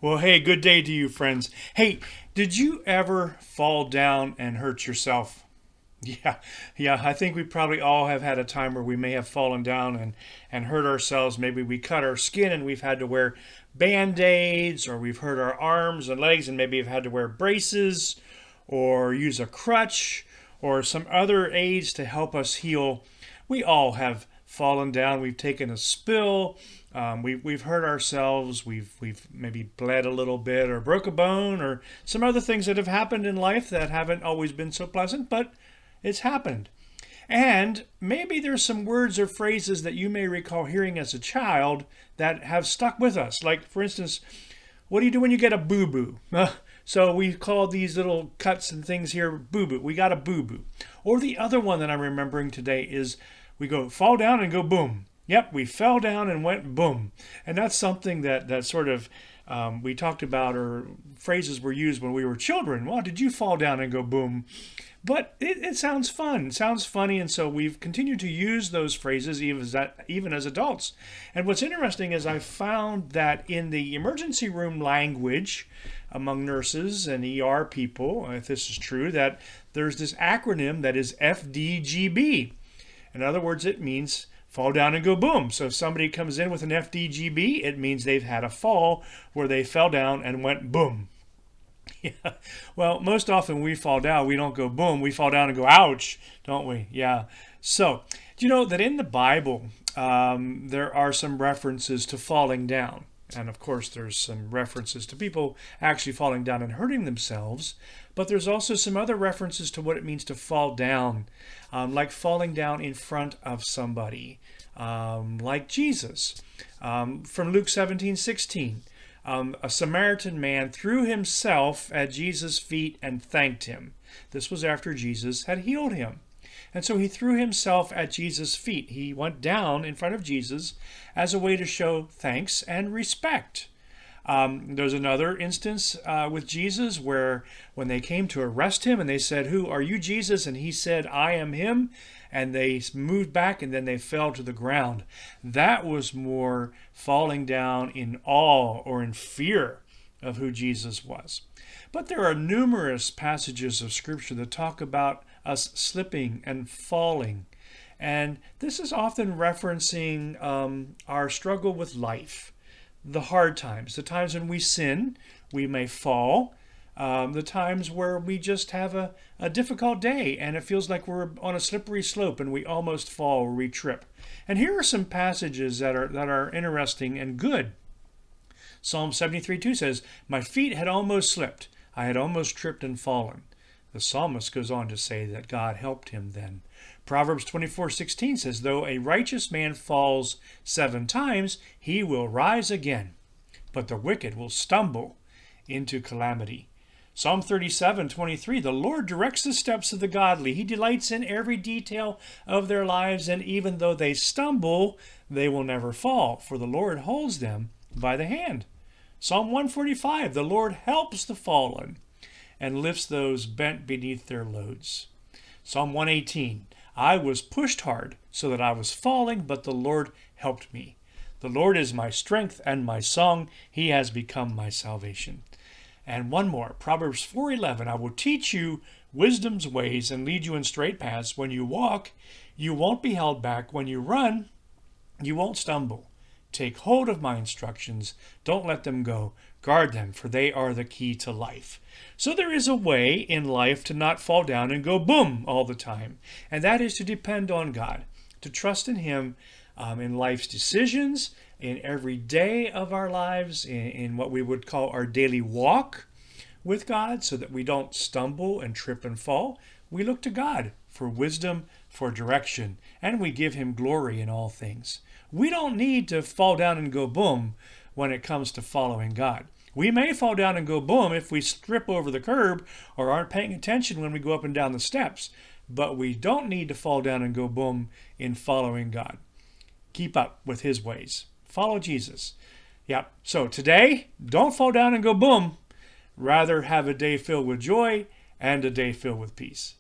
Well, hey, good day to you, friends. Hey, did you ever fall down and hurt yourself? Yeah, yeah, I think we probably all have had a time where we may have fallen down and hurt ourselves. Maybe we cut our skin and we've had to wear band-aids, or we've hurt our arms and legs and maybe have had to wear braces or use a crutch or some other aids to help us heal. We all have fallen down. We've taken a spill. We've hurt ourselves. We've maybe bled a little bit or broke a bone or some other things that have happened in life that haven't always been so pleasant, but it's happened. And maybe there's some words or phrases that you may recall hearing as a child that have stuck with us. Like, for instance, what do you do when you get a boo-boo? So we call these little cuts and things here boo-boo. We got a boo-boo. Or the other one that I'm remembering today is we go fall down and go boom. Yep, we fell down and went boom. And that's something that sort of we talked about, or phrases were used when we were children. Well, did you fall down and go boom? But it sounds fun. It sounds funny, and so we've continued to use those phrases even as adults. And what's interesting is I found that in the emergency room language among nurses and ER people, if this is true, that there's this acronym that is FDGB. In other words, it means fall down and go boom. So if somebody comes in with an FDGB, it means they've had a fall where they fell down and went boom. Yeah. Well, most often we fall down, we don't go boom. We fall down and go ouch, don't we? Yeah. So, do you know that in the Bible, there are some references to falling down? And of course, there's some references to people actually falling down and hurting themselves. But there's also some other references to what it means to fall down, like falling down in front of somebody, like Jesus. From Luke 17:16. A Samaritan man threw himself at Jesus' feet and thanked him. This was after Jesus had healed him. And so he threw himself at Jesus' feet. He went down in front of Jesus as a way to show thanks and respect. There's another instance with Jesus where when they came to arrest him and they said, "Who are you, Jesus?" And he said, "I am him." And they moved back and then they fell to the ground. That was more falling down in awe or in fear of who Jesus was. But there are numerous passages of Scripture that talk about us slipping and falling. And this is often referencing our struggle with life, the hard times, the times when we sin, we may fall. The times where we just have a difficult day and it feels like we're on a slippery slope and we almost fall or we trip. And here are some passages that are interesting and good. Psalm 73:2 says, "My feet had almost slipped. I had almost tripped and fallen." The psalmist goes on to say that God helped him then. Proverbs 24:16 says, "Though a righteous man falls 7 times, he will rise again, but the wicked will stumble into calamity." Psalm 37:23, "The Lord directs the steps of the godly. He delights in every detail of their lives, and even though they stumble, they will never fall, for the Lord holds them by the hand." Psalm 145, "The Lord helps the fallen and lifts those bent beneath their loads." Psalm 118, "I was pushed hard so that I was falling, but the Lord helped me. The Lord is my strength and my song. He has become my salvation." And one more, Proverbs 4:11, "I will teach you wisdom's ways and lead you in straight paths. When you walk, you won't be held back. When you run, you won't stumble. Take hold of my instructions. Don't let them go. Guard them, for they are the key to life." So there is a way in life to not fall down and go boom all the time. And that is to depend on God, to trust in Him in life's decisions, in every day of our lives, in what we would call our daily walk with God, so that we don't stumble and trip and fall. We look to God for wisdom, for direction, and we give Him glory in all things. We don't need to fall down and go boom when it comes to following God. We may fall down and go boom if we trip over the curb or aren't paying attention when we go up and down the steps, but we don't need to fall down and go boom in following God. Keep up with His ways. Follow Jesus. Yeah. So today, don't fall down and go boom. Rather have a day filled with joy and a day filled with peace.